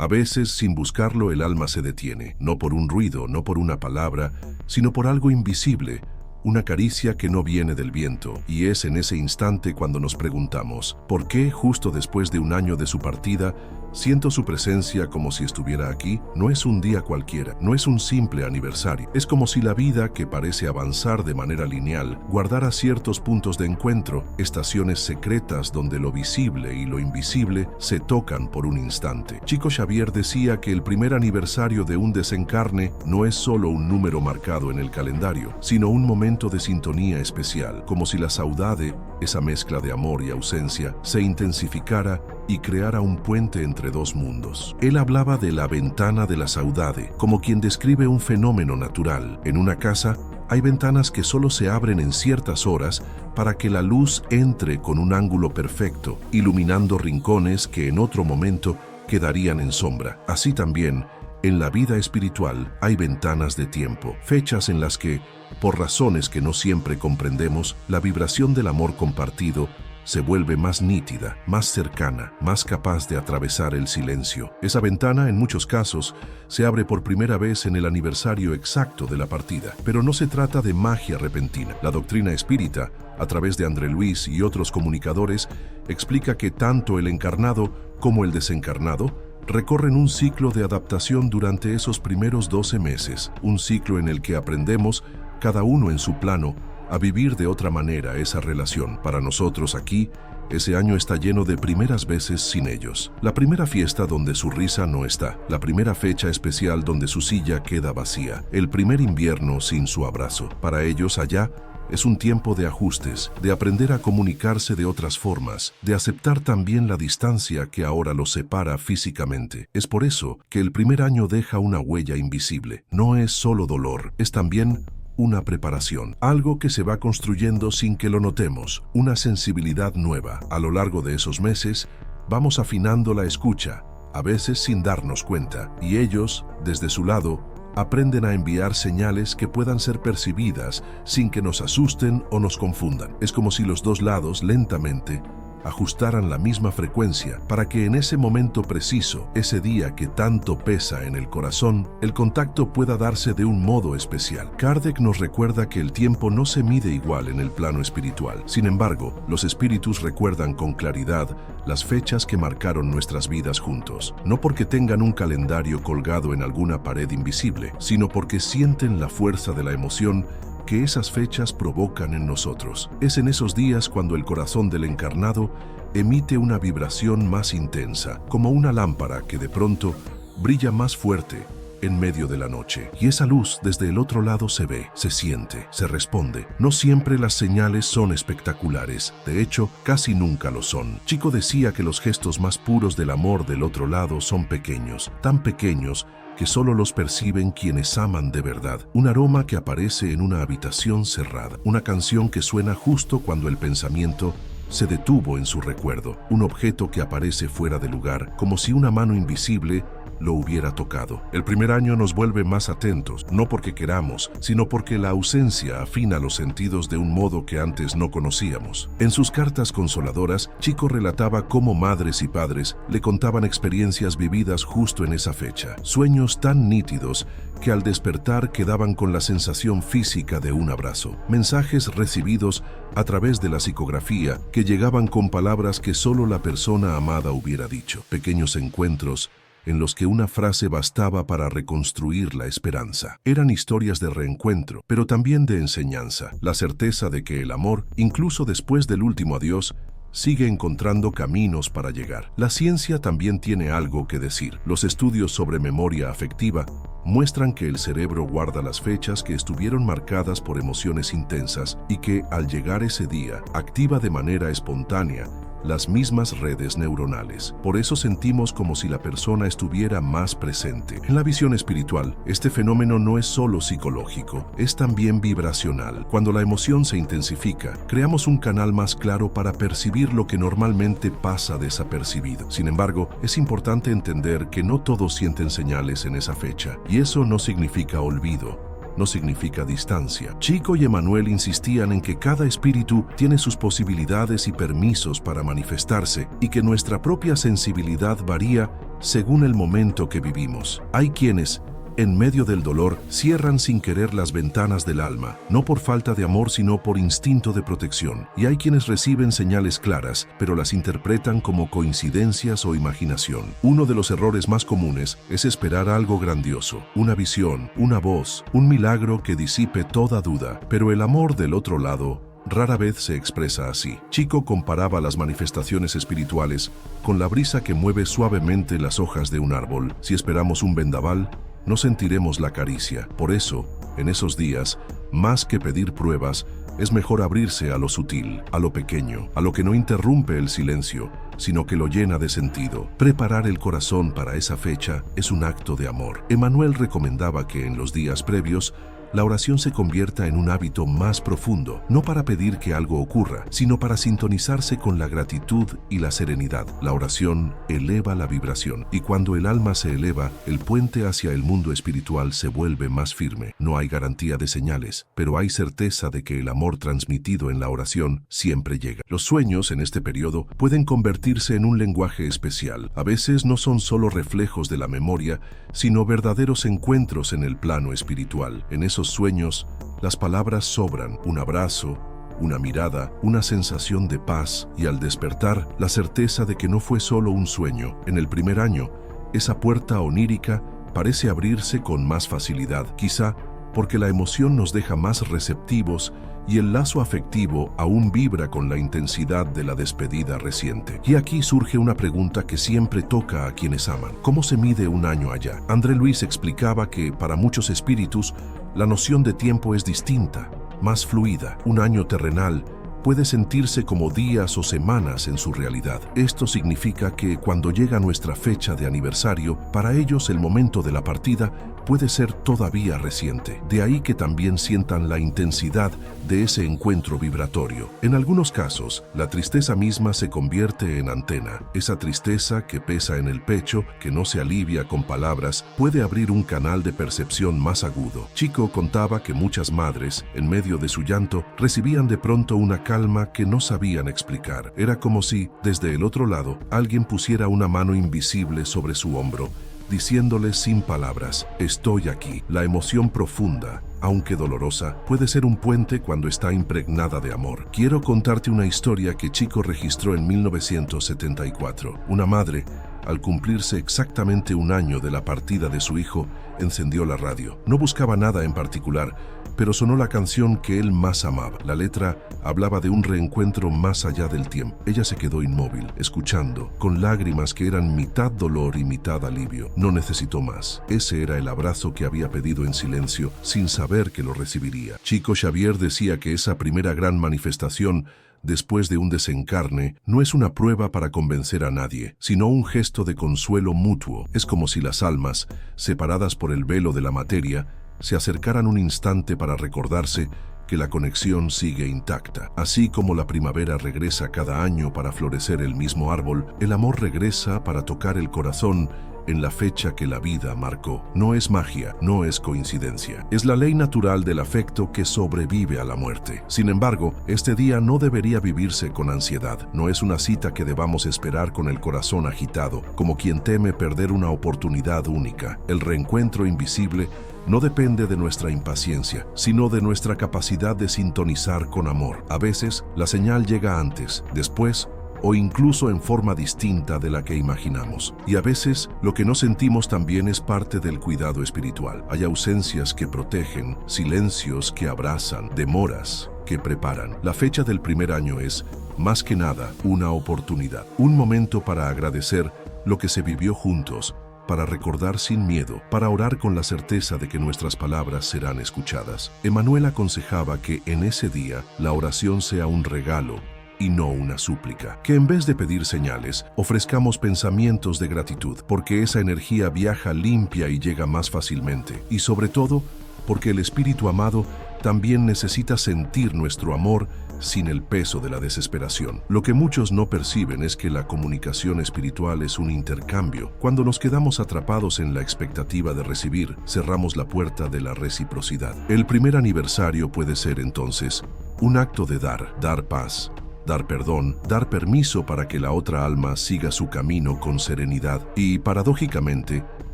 A veces, sin buscarlo, el alma se detiene, no por un ruido, no por una palabra, sino por algo invisible, una caricia que no viene del viento, y es en ese instante cuando nos preguntamos, ¿por qué justo después de un año de su partida, siento su presencia como si estuviera aquí? No es un día cualquiera, no es un simple aniversario. Es como si la vida, que parece avanzar de manera lineal, guardara ciertos puntos de encuentro, estaciones secretas donde lo visible y lo invisible se tocan por un instante. Chico Xavier decía que el primer aniversario de un desencarne no es solo un número marcado en el calendario, sino un momento de sintonía especial, como si la saudade, esa mezcla de amor y ausencia, se intensificara y creara un puente entre dos mundos. Él hablaba de la ventana de la saudade, como quien describe un fenómeno natural. En una casa hay ventanas que solo se abren en ciertas horas para que la luz entre con un ángulo perfecto, iluminando rincones que en otro momento quedarían en sombra. Así también, en la vida espiritual hay ventanas de tiempo, fechas en las que, por razones que no siempre comprendemos, la vibración del amor compartido se vuelve más nítida, más cercana, más capaz de atravesar el silencio. Esa ventana, en muchos casos, se abre por primera vez en el aniversario exacto de la partida. Pero no se trata de magia repentina. La doctrina espírita, a través de André Luis y otros comunicadores, explica que tanto el encarnado como el desencarnado recorren un ciclo de adaptación durante esos primeros 12 meses, un ciclo en el que aprendemos, cada uno en su plano, a vivir de otra manera esa relación. Para nosotros aquí, ese año está lleno de primeras veces sin ellos. La primera fiesta donde su risa no está, la primera fecha especial donde su silla queda vacía, el primer invierno sin su abrazo. Para ellos allá, es un tiempo de ajustes, de aprender a comunicarse de otras formas, de aceptar también la distancia que ahora los separa físicamente. Es por eso que el primer año deja una huella invisible. No es solo dolor, es también una preparación, algo que se va construyendo sin que lo notemos, una sensibilidad nueva. A lo largo de esos meses, vamos afinando la escucha, a veces sin darnos cuenta, y ellos, desde su lado, aprenden a enviar señales que puedan ser percibidas sin que nos asusten o nos confundan. Es como si los dos lados lentamente ajustaran la misma frecuencia para que en ese momento preciso, ese día que tanto pesa en el corazón, el contacto pueda darse de un modo especial. Kardec nos recuerda que el tiempo no se mide igual en el plano espiritual. Sin embargo, los espíritus recuerdan con claridad las fechas que marcaron nuestras vidas juntos, no porque tengan un calendario colgado en alguna pared invisible, sino porque sienten la fuerza de la emoción que esas fechas provocan en nosotros. Es en esos días cuando el corazón del encarnado emite una vibración más intensa, como una lámpara que de pronto brilla más fuerte en medio de la noche. Y esa luz desde el otro lado se ve, se siente, se responde. No siempre las señales son espectaculares, de hecho, casi nunca lo son. Chico decía que los gestos más puros del amor del otro lado son pequeños, tan pequeños que solo los perciben quienes aman de verdad. Un aroma que aparece en una habitación cerrada, una canción que suena justo cuando el pensamiento se detuvo en su recuerdo, un objeto que aparece fuera de lugar, como si una mano invisible lo hubiera tocado. El primer año nos vuelve más atentos, no porque queramos, sino porque la ausencia afina los sentidos de un modo que antes no conocíamos. En sus cartas consoladoras, Chico relataba cómo madres y padres le contaban experiencias vividas justo en esa fecha, sueños tan nítidos que al despertar quedaban con la sensación física de un abrazo, mensajes recibidos a través de la psicografía que llegaban con palabras que solo la persona amada hubiera dicho, pequeños encuentros en los que una frase bastaba para reconstruir la esperanza. Eran historias de reencuentro, pero también de enseñanza, la certeza de que el amor, incluso después del último adiós, sigue encontrando caminos para llegar. La ciencia también tiene algo que decir. Los estudios sobre memoria afectiva muestran que el cerebro guarda las fechas que estuvieron marcadas por emociones intensas y que, al llegar ese día, activa de manera espontánea las mismas redes neuronales. Por eso sentimos como si la persona estuviera más presente. En la visión espiritual, este fenómeno no es solo psicológico, es también vibracional. Cuando la emoción se intensifica, creamos un canal más claro para percibir lo que normalmente pasa desapercibido. Sin embargo, es importante entender que no todos sienten señales en esa fecha, y eso no significa olvido. no significa distancia. Chico y Emanuel insistían en que cada espíritu tiene sus posibilidades y permisos para manifestarse y que nuestra propia sensibilidad varía según el momento que vivimos. Hay quienes, en medio del dolor, cierran sin querer las ventanas del alma, no por falta de amor, sino por instinto de protección. Y hay quienes reciben señales claras, pero las interpretan como coincidencias o imaginación. Uno de los errores más comunes es esperar algo grandioso, una visión, una voz, un milagro que disipe toda duda. Pero el amor del otro lado rara vez se expresa así. Chico comparaba las manifestaciones espirituales con la brisa que mueve suavemente las hojas de un árbol. Si esperamos un vendaval, no sentiremos la caricia. Por eso, en esos días, más que pedir pruebas, es mejor abrirse a lo sutil, a lo pequeño, a lo que no interrumpe el silencio, sino que lo llena de sentido. Preparar el corazón para esa fecha es un acto de amor. Emanuel recomendaba que en los días previos, la oración se convierta en un hábito más profundo, no para pedir que algo ocurra, sino para sintonizarse con la gratitud y la serenidad. La oración eleva la vibración, y cuando el alma se eleva, el puente hacia el mundo espiritual se vuelve más firme. No hay garantía de señales, pero hay certeza de que el amor transmitido en la oración siempre llega. Los sueños en este periodo pueden convertirse en un lenguaje especial. A veces no son solo reflejos de la memoria, sino verdaderos encuentros en el plano espiritual. En esos sueños, las palabras sobran: un abrazo, una mirada, una sensación de paz, y al despertar, la certeza de que no fue solo un sueño. En el primer año, esa puerta onírica parece abrirse con más facilidad, quizá porque la emoción nos deja más receptivos y el lazo afectivo aún vibra con la intensidad de la despedida reciente. Y aquí surge una pregunta que siempre toca a quienes aman: ¿cómo se mide un año allá? André Luis explicaba que para muchos espíritus, la noción de tiempo es distinta, más fluida. Un año terrenal puede sentirse como días o semanas en su realidad. Esto significa que cuando llega nuestra fecha de aniversario, para ellos el momento de la partida puede ser todavía reciente. De ahí que también sientan la intensidad de ese encuentro vibratorio. En algunos casos, la tristeza misma se convierte en antena. Esa tristeza que pesa en el pecho, que no se alivia con palabras, puede abrir un canal de percepción más agudo. Chico contaba que muchas madres, en medio de su llanto, recibían de pronto una calma que no sabían explicar. Era como si, desde el otro lado, alguien pusiera una mano invisible sobre su hombro, diciéndole sin palabras: estoy aquí. La emoción profunda, aunque dolorosa, puede ser un puente cuando está impregnada de amor. Quiero contarte una historia que Chico registró en 1974. Una madre, al cumplirse exactamente un año de la partida de su hijo, encendió la radio. No buscaba nada en particular, pero sonó la canción que él más amaba. La letra hablaba de un reencuentro más allá del tiempo. Ella se quedó inmóvil, escuchando, con lágrimas que eran mitad dolor y mitad alivio. No necesitó más. Ese era el abrazo que había pedido en silencio, sin saber que lo recibiría. Chico Xavier decía que esa primera gran manifestación después de un desencarne no es una prueba para convencer a nadie, sino un gesto de consuelo mutuo. Es como si las almas, separadas por el velo de la materia, se acercaran un instante para recordarse que la conexión sigue intacta. Así como la primavera regresa cada año para florecer el mismo árbol, el amor regresa para tocar el corazón en la fecha que la vida marcó. No es magia, no es coincidencia. Es la ley natural del afecto que sobrevive a la muerte. Sin embargo, este día no debería vivirse con ansiedad. No es una cita que debamos esperar con el corazón agitado, como quien teme perder una oportunidad única. El reencuentro invisible no depende de nuestra impaciencia, sino de nuestra capacidad de sintonizar con amor. A veces, la señal llega antes, después, o incluso en forma distinta de la que imaginamos. Y a veces, lo que no sentimos también es parte del cuidado espiritual. Hay ausencias que protegen, silencios que abrazan, demoras que preparan. La fecha del primer año es, más que nada, una oportunidad, un momento para agradecer lo que se vivió juntos, para recordar sin miedo, para orar con la certeza de que nuestras palabras serán escuchadas. Emanuel aconsejaba que en ese día la oración sea un regalo y no una súplica. Que en vez de pedir señales, ofrezcamos pensamientos de gratitud, porque esa energía viaja limpia y llega más fácilmente. Y sobre todo, porque el Espíritu amado también necesita sentir nuestro amor sin el peso de la desesperación. Lo que muchos no perciben es que la comunicación espiritual es un intercambio. Cuando nos quedamos atrapados en la expectativa de recibir, cerramos la puerta de la reciprocidad. El primer aniversario puede ser entonces un acto de dar paz, dar perdón, dar permiso para que la otra alma siga su camino con serenidad. Y, paradójicamente,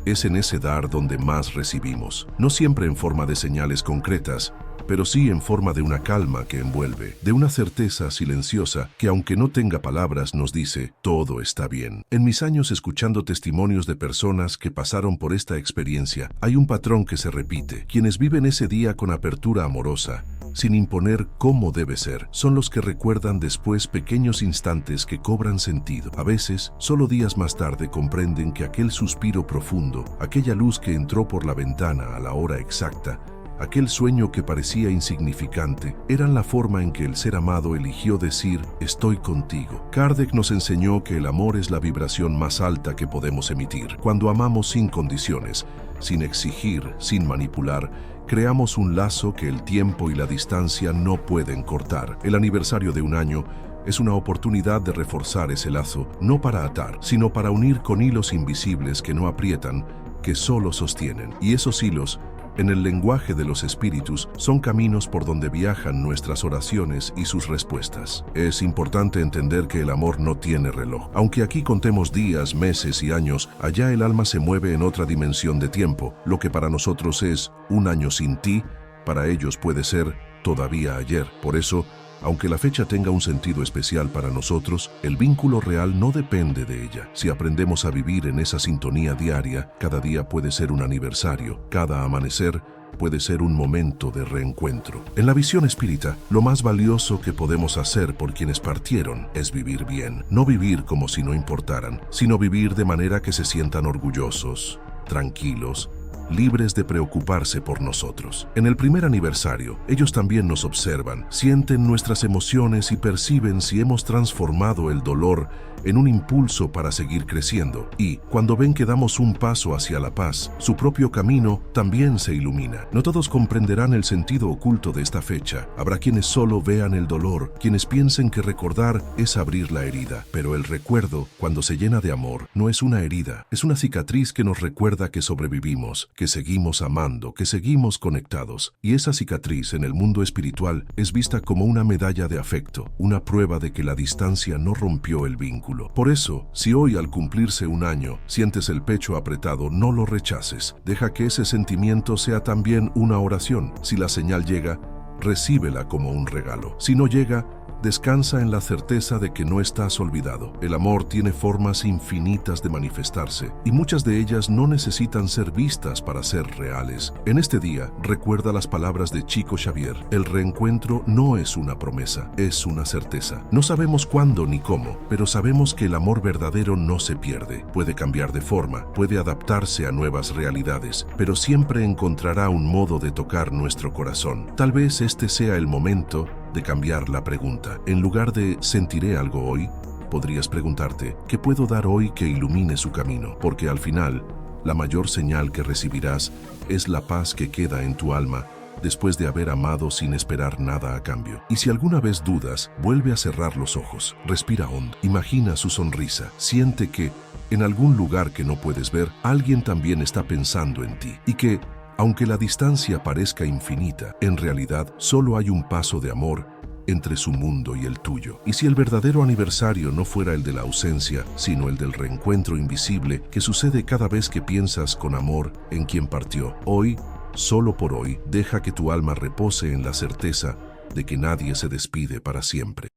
es en ese dar donde más recibimos. No siempre en forma de señales concretas, pero sí en forma de una calma que envuelve, de una certeza silenciosa que, aunque no tenga palabras, nos dice, todo está bien. En mis años escuchando testimonios de personas que pasaron por esta experiencia, hay un patrón que se repite. Quienes viven ese día con apertura amorosa, sin imponer cómo debe ser, son los que recuerdan después pequeños instantes que cobran sentido. A veces, solo días más tarde comprenden que aquel suspiro profundo, aquella luz que entró por la ventana a la hora exacta, aquel sueño que parecía insignificante, eran la forma en que el ser amado eligió decir, estoy contigo. Kardec nos enseñó que el amor es la vibración más alta que podemos emitir. Cuando amamos sin condiciones, sin exigir, sin manipular, creamos un lazo que el tiempo y la distancia no pueden cortar. El aniversario de un año es una oportunidad de reforzar ese lazo, no para atar, sino para unir con hilos invisibles que no aprietan, que solo sostienen. Y esos hilos, en el lenguaje de los espíritus, son caminos por donde viajan nuestras oraciones y sus respuestas. Es importante entender que el amor no tiene reloj. Aunque aquí contemos días, meses y años, allá el alma se mueve en otra dimensión de tiempo. Lo que para nosotros es un año sin ti, para ellos puede ser todavía ayer. Por eso, aunque la fecha tenga un sentido especial para nosotros, el vínculo real no depende de ella. Si aprendemos a vivir en esa sintonía diaria, cada día puede ser un aniversario, cada amanecer puede ser un momento de reencuentro. En la visión espírita, lo más valioso que podemos hacer por quienes partieron es vivir bien. No vivir como si no importaran, sino vivir de manera que se sientan orgullosos, tranquilos, libres de preocuparse por nosotros. En el primer aniversario, ellos también nos observan, sienten nuestras emociones y perciben si hemos transformado el dolor en un impulso para seguir creciendo. Y, cuando ven que damos un paso hacia la paz, su propio camino también se ilumina. No todos comprenderán el sentido oculto de esta fecha. Habrá quienes solo vean el dolor, quienes piensen que recordar es abrir la herida. Pero el recuerdo, cuando se llena de amor, no es una herida, es una cicatriz que nos recuerda que sobrevivimos, que seguimos amando, que seguimos conectados. Y esa cicatriz en el mundo espiritual es vista como una medalla de afecto, una prueba de que la distancia no rompió el vínculo. Por eso, si hoy al cumplirse un año sientes el pecho apretado, no lo rechaces. Deja que ese sentimiento sea también una oración. Si la señal llega, recíbela como un regalo. Si no llega, descansa en la certeza de que no estás olvidado. El amor tiene formas infinitas de manifestarse, y muchas de ellas no necesitan ser vistas para ser reales. En este día, recuerda las palabras de Chico Xavier. El reencuentro no es una promesa, es una certeza. No sabemos cuándo ni cómo, pero sabemos que el amor verdadero no se pierde. Puede cambiar de forma, puede adaptarse a nuevas realidades, pero siempre encontrará un modo de tocar nuestro corazón. Tal vez este sea el momento de cambiar la pregunta. En lugar de ¿sentiré algo hoy?, podrías preguntarte ¿qué puedo dar hoy que ilumine su camino? Porque al final, la mayor señal que recibirás es la paz que queda en tu alma después de haber amado sin esperar nada a cambio. Y si alguna vez dudas, vuelve a cerrar los ojos, respira hondo, imagina su sonrisa, siente que, en algún lugar que no puedes ver, alguien también está pensando en ti, y que, aunque la distancia parezca infinita, en realidad solo hay un paso de amor entre su mundo y el tuyo. Y si el verdadero aniversario no fuera el de la ausencia, sino el del reencuentro invisible que sucede cada vez que piensas con amor en quien partió, hoy, solo por hoy, deja que tu alma repose en la certeza de que nadie se despide para siempre.